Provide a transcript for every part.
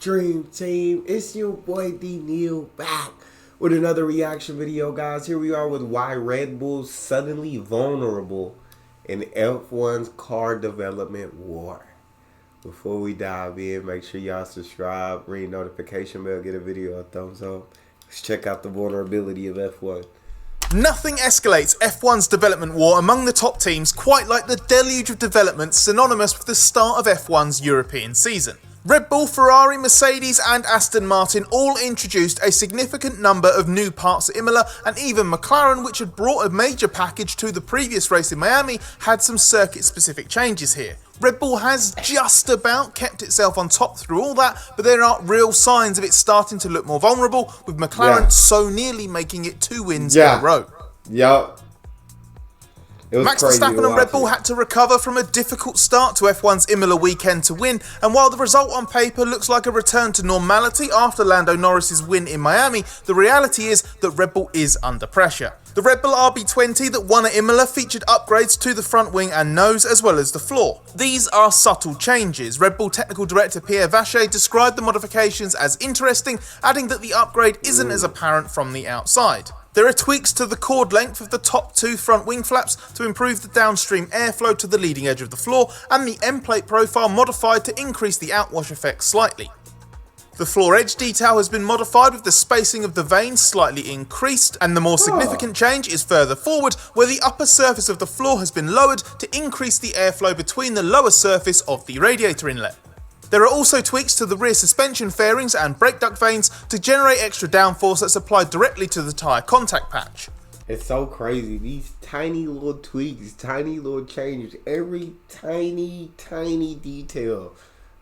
Dream Team? It's your boy Neal back with another reaction video, guys. Here we are with why Red Bull's suddenly vulnerable in F1's car development war. Before we dive in, make sure y'all subscribe, ring notification bell, get a video a thumbs up. Let's check out the vulnerability of F1. Nothing escalates F1's development war among the top teams quite like the deluge of development synonymous with the start of F1's European season. Red Bull, Ferrari, Mercedes and Aston Martin all introduced a significant number of new parts at Imola, and even McLaren, which had brought a major package to the previous race in Miami, had some circuit-specific changes here. Red Bull has just about kept itself on top through all that, but there are real signs of it starting to look more vulnerable, with McLaren so nearly making it 2 wins in a row. Max Verstappen and Red Bull had to recover from a difficult start to F1's Imola weekend to win, and while the result on paper looks like a return to normality after Lando Norris's win in Miami, the reality is that Red Bull is under pressure. The Red Bull RB20 that won at Imola featured upgrades to the front wing and nose as well as the floor. These are subtle changes. Red Bull technical director Pierre Vacher described the modifications as interesting, adding that the upgrade isn't as apparent from the outside. There are tweaks to the chord length of the top 2 front wing flaps to improve the downstream airflow to the leading edge of the floor, and the end plate profile modified to increase the outwash effect slightly. The floor edge detail has been modified with the spacing of the vanes slightly increased, and the more significant change is further forward, where the upper surface of the floor has been lowered to increase the airflow between the lower surface of the radiator inlet. There are also tweaks to the rear suspension fairings and brake duct vanes to generate extra downforce that's applied directly to the tyre contact patch. It's so crazy. These tiny little tweaks, tiny little changes, every tiny detail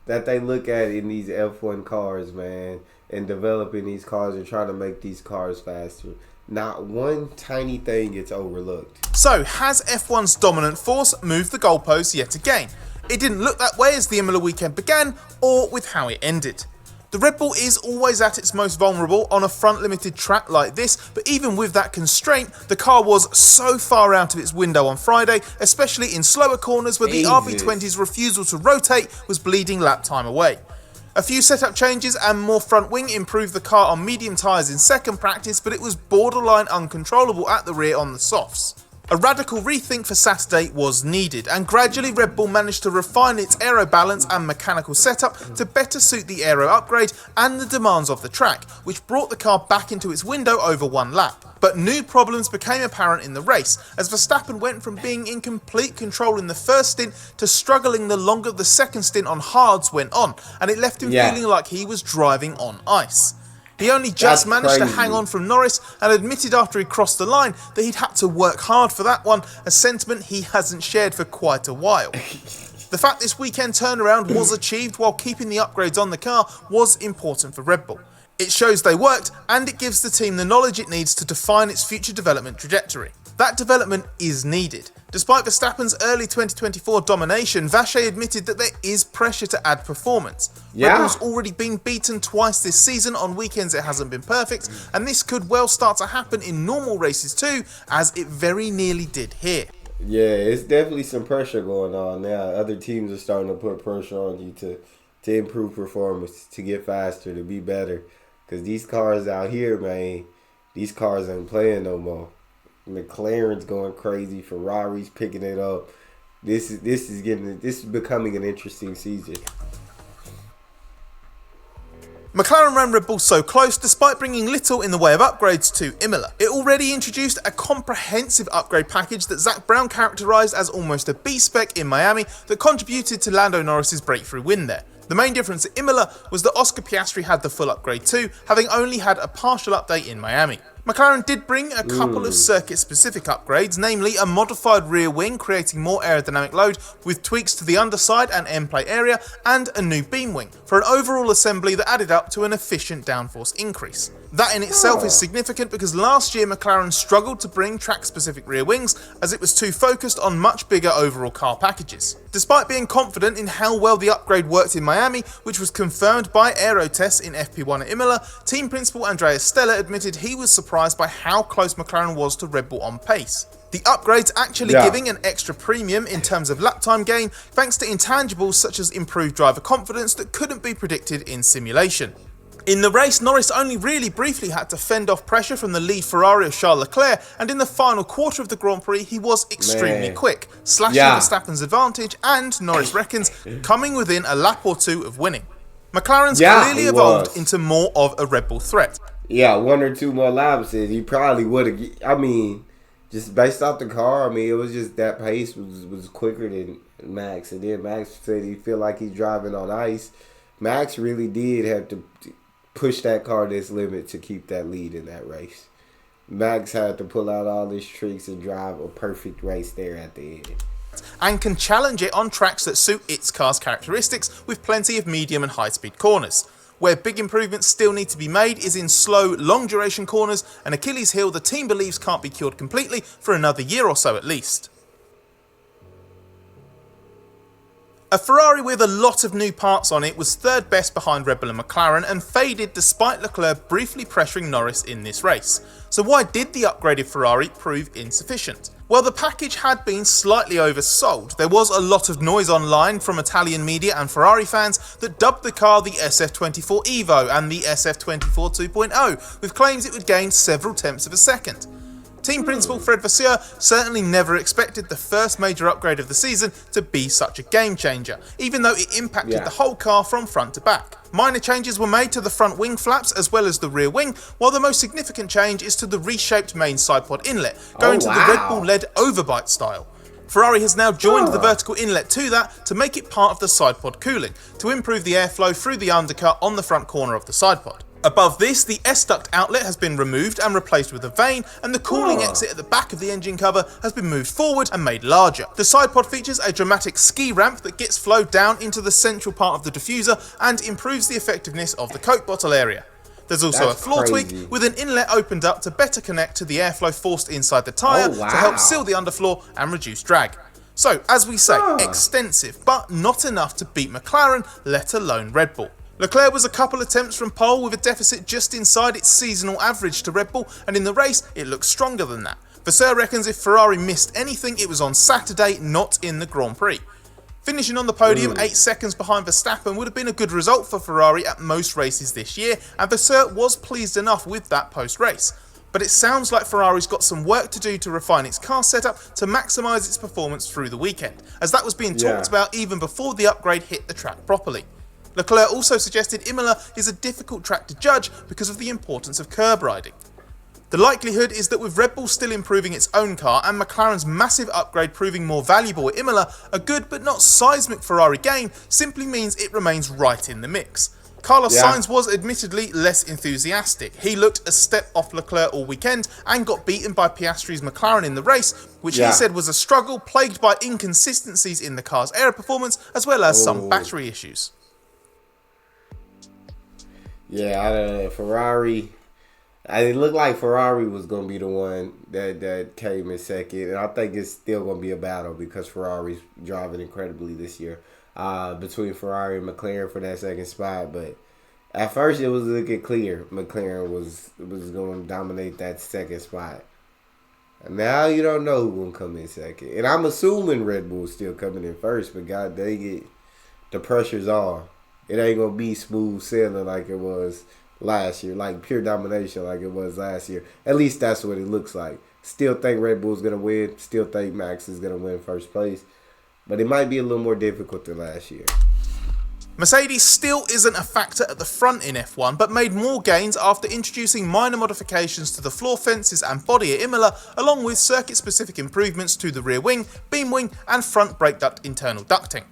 that they look at in these F1 cars, man, and developing these cars and trying to make these cars faster. Not one tiny thing gets overlooked. So, has F1's dominant force moved the goalposts yet again? It didn't look that way as the Imola weekend began, or with how it ended. The Red Bull is always at its most vulnerable on a front limited track like this, but even with that constraint, the car was so far out of its window on Friday, especially in slower corners where the RB20's refusal to rotate was bleeding lap time away. A few setup changes and more front wing improved the car on medium tyres in second practice, but it was borderline uncontrollable at the rear on the softs. A radical rethink for Saturday was needed, and gradually Red Bull managed to refine its aero balance and mechanical setup to better suit the aero upgrade and the demands of the track, which brought the car back into its window over 1 lap. But new problems became apparent in the race, as Verstappen went from being in complete control in the first stint to struggling the longer the second stint on hards went on, and it left him feeling like he was driving on ice. He only just managed to hang on from Norris and admitted after he crossed the line that he'd had to work hard for that one, a sentiment he hasn't shared for quite a while. The fact this weekend turnaround was achieved while keeping the upgrades on the car was important for Red Bull. It shows they worked, and it gives the team the knowledge it needs to define its future development trajectory. That development is needed. Despite Verstappen's early 2024 domination, Vacher admitted that there is pressure to add performance. Red Bull's already been beaten twice this season. On weekends it hasn't been perfect, and this could well start to happen in normal races too, as it very nearly did here. Yeah, it's definitely some pressure going on now. Other teams are starting to put pressure on you to improve performance, to get faster, to be better. Because these cars out here, man, these cars ain't playing no more. McLaren's going crazy. Ferrari's picking it up. This is becoming an interesting season. McLaren ran Red Bull so close despite bringing little in the way of upgrades to Imola. It already introduced a comprehensive upgrade package that Zak Brown characterised as almost a B-spec in Miami that contributed to Lando Norris's breakthrough win there. The main difference at Imola was that Oscar Piastri had the full upgrade too, having only had a partial update in Miami. McLaren did bring a couple of circuit-specific upgrades, namely a modified rear wing creating more aerodynamic load with tweaks to the underside and end plate area, and a new beam wing for an overall assembly that added up to an efficient downforce increase. That in itself is significant because last year McLaren struggled to bring track-specific rear wings as it was too focused on much bigger overall car packages. Despite being confident in how well the upgrade worked in Miami, which was confirmed by aero tests in FP1 at Imola, team principal Andrea Stella admitted he was surprised by how close McLaren was to Red Bull on pace. The upgrades actually Yeah. giving an extra premium in terms of lap time gain thanks to intangibles such as improved driver confidence that couldn't be predicted in simulation. In the race, Norris only really briefly had to fend off pressure from the lead Ferrari of Charles Leclerc, and in the final quarter of the Grand Prix he was extremely quick, slashing Verstappen's advantage and, Norris reckons, coming within a lap or two of winning. McLaren's clearly evolved into more of a Red Bull threat. Yeah, 1 or 2 more laps and he probably would have. I mean, just based off the car, I mean, it was just that pace was quicker than Max. And then Max said he feel like he's driving on ice. Max really did have to push that car this limit to keep that lead in that race. Max had to pull out all his tricks and drive a perfect race there at the end. And can challenge it on tracks that suit its car's characteristics with plenty of medium and high speed corners. Where big improvements still need to be made is in slow, long duration corners, an Achilles heel the team believes can't be cured completely for another year or so at least. A Ferrari with a lot of new parts on it was third best behind Red Bull and McLaren and faded despite Leclerc briefly pressuring Norris in this race. So why did the upgraded Ferrari prove insufficient? Well, the package had been slightly oversold. There was a lot of noise online from Italian media and Ferrari fans that dubbed the car the SF24 Evo and the SF24 2.0, with claims it would gain several tenths of a second. Team principal Fred Vasseur certainly never expected the first major upgrade of the season to be such a game changer, even though it impacted the whole car from front to back. Minor changes were made to the front wing flaps as well as the rear wing, while the most significant change is to the reshaped main sidepod inlet, going to the Red Bull-led overbite style. Ferrari has now joined the vertical inlet to that to make it part of the sidepod cooling, to improve the airflow through the undercut on the front corner of the sidepod. Above this, the S-duct outlet has been removed and replaced with a vane, and the cooling exit at the back of the engine cover has been moved forward and made larger. The sidepod features a dramatic ski ramp that gets flowed down into the central part of the diffuser and improves the effectiveness of the coke bottle area. There's also a floor tweak with an inlet opened up to better connect to the airflow forced inside the tyre to help seal the underfloor and reduce drag. So, as we say, extensive, but not enough to beat McLaren, let alone Red Bull. Leclerc was a couple attempts from pole with a deficit just inside its seasonal average to Red Bull, and in the race it looks stronger than that. Vasseur reckons if Ferrari missed anything it was on Saturday, not in the Grand Prix. Finishing on the podium 8 seconds behind Verstappen would have been a good result for Ferrari at most races this year, and Vasseur was pleased enough with that post-race. But it sounds like Ferrari's got some work to do to refine its car setup to maximise its performance through the weekend, as that was being talked about even before the upgrade hit the track properly. Leclerc also suggested Imola is a difficult track to judge because of the importance of curb riding. The likelihood is that with Red Bull still improving its own car and McLaren's massive upgrade proving more valuable at Imola, a good but not seismic Ferrari gain simply means it remains right in the mix. Carlos Sainz was admittedly less enthusiastic. He looked a step off Leclerc all weekend and got beaten by Piastri's McLaren in the race, which he said was a struggle plagued by inconsistencies in the car's air performance as well as some battery issues. Yeah, I don't know. Ferrari, it looked like Ferrari was going to be the one that came in second. And I think it's still going to be a battle because Ferrari's driving incredibly this year. Between Ferrari and McLaren for that second spot. But at first it was looking clear. McLaren was going to dominate that second spot. And now you don't know who's going to come in second. And I'm assuming Red Bull's still coming in first. But God dang it, the pressure's on. It ain't going to be smooth sailing like it was last year. Like pure domination like it was last year. At least that's what it looks like. Still think Red Bull's going to win. Still think Max is going to win first place. But it might be a little more difficult than last year. Mercedes still isn't a factor at the front in F1, but made more gains after introducing minor modifications to the floor fences and body at Imola, along with circuit-specific improvements to the rear wing, beam wing and front brake duct internal ducting.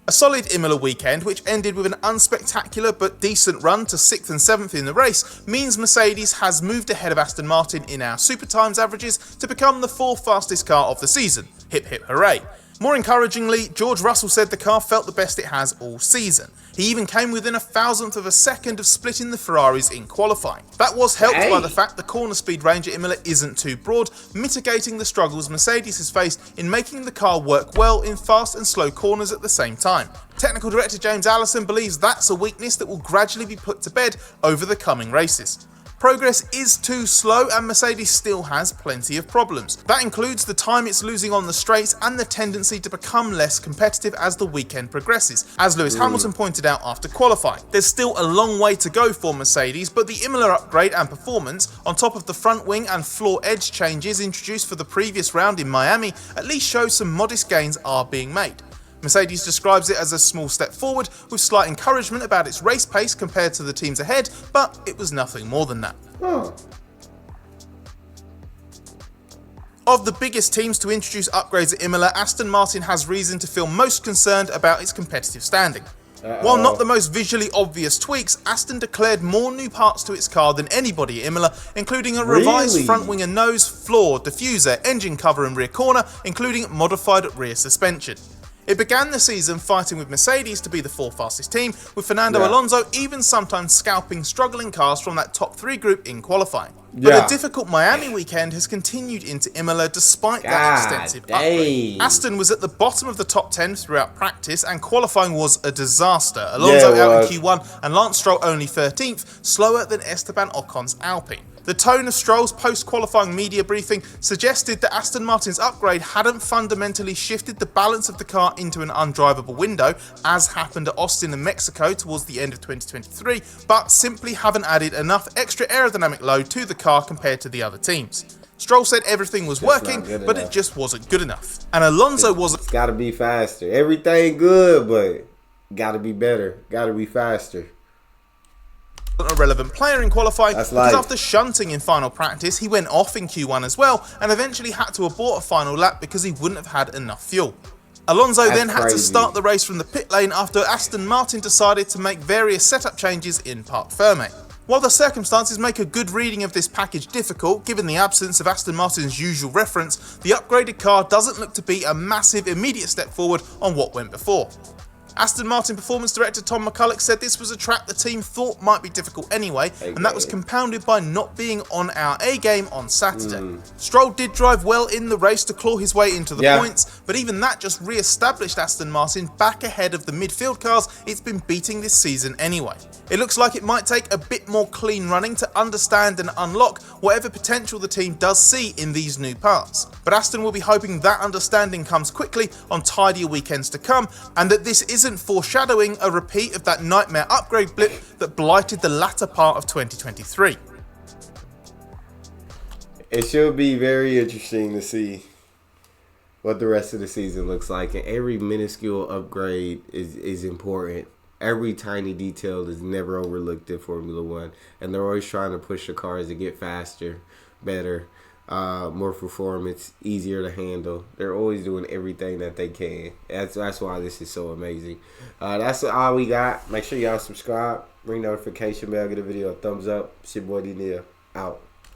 A solid Imola weekend, which ended with an unspectacular but decent run to 6th and 7th in the race, means Mercedes has moved ahead of Aston Martin in our Super Times averages to become the 4th fastest car of the season. Hip hip hooray. More encouragingly, George Russell said the car felt the best it has all season. He even came within a thousandth of a second of splitting the Ferraris in qualifying. That was helped by the fact the corner speed range at Imola isn't too broad, mitigating the struggles Mercedes has faced in making the car work well in fast and slow corners at the same time. Technical director James Allison believes that's a weakness that will gradually be put to bed over the coming races. Progress is too slow and Mercedes still has plenty of problems. That includes the time it's losing on the straights and the tendency to become less competitive as the weekend progresses, as Lewis Hamilton pointed out after qualifying. There's still a long way to go for Mercedes, but the Imola upgrade and performance, on top of the front wing and floor edge changes introduced for the previous round in Miami, at least shows some modest gains are being made. Mercedes describes it as a small step forward, with slight encouragement about its race pace compared to the teams ahead, but it was nothing more than that. Of the biggest teams to introduce upgrades at Imola, Aston Martin has reason to feel most concerned about its competitive standing. While not the most visually obvious tweaks, Aston declared more new parts to its car than anybody at Imola, including a revised front wing and nose, floor, diffuser, engine cover and rear corner, including modified rear suspension. It began the season fighting with Mercedes to be the fourth fastest team, with Fernando Alonso even sometimes scalping struggling cars from that top 3 group in qualifying. But a difficult Miami weekend has continued into Imola despite that extensive upgrade. Aston was at the bottom of the top 10 throughout practice and qualifying was a disaster. Alonso out in Q1 and Lance Stroll only 13th, slower than Esteban Ocon's Alpine. The tone of Stroll's post-qualifying media briefing suggested that Aston Martin's upgrade hadn't fundamentally shifted the balance of the car into an undrivable window, as happened at Austin and Mexico towards the end of 2023, but simply haven't added enough extra aerodynamic load to the car compared to the other teams. Stroll said everything was working, but it just wasn't good enough. And Alonso wasn't. It's gotta be faster. Everything good, but gotta be better. Gotta be faster. A relevant player in qualifying because after shunting in final practice he went off in Q1 as well and eventually had to abort a final lap because he wouldn't have had enough fuel. Alonso then had to start the race from the pit lane after Aston Martin decided to make various setup changes in Parc Ferme. While the circumstances make a good reading of this package difficult, given the absence of Aston Martin's usual reference, the upgraded car doesn't look to be a massive immediate step forward on what went before. Aston Martin Performance Director Tom McCulloch said this was a track the team thought might be difficult anyway, and that was compounded by not being on our A-game on Saturday. Stroll did drive well in the race to claw his way into the points, but even that just re-established Aston Martin back ahead of the midfield cars it's been beating this season anyway. It looks like it might take a bit more clean running to understand and unlock whatever potential the team does see in these new parts. But Aston will be hoping that understanding comes quickly on tidier weekends to come, and that this isn't foreshadowing a repeat of that nightmare upgrade blip that blighted the latter part of 2023. It should be very interesting to see what the rest of the season looks like, and every minuscule upgrade is important. Every tiny detail is never overlooked in Formula One, and they're always trying to push the cars to get faster, better, more performance, easier to handle. They're always doing everything that they can. That's why this is so amazing. That's all we got. Make sure y'all subscribe, ring notification bell, give the video a thumbs up. It's your boy Neal, out.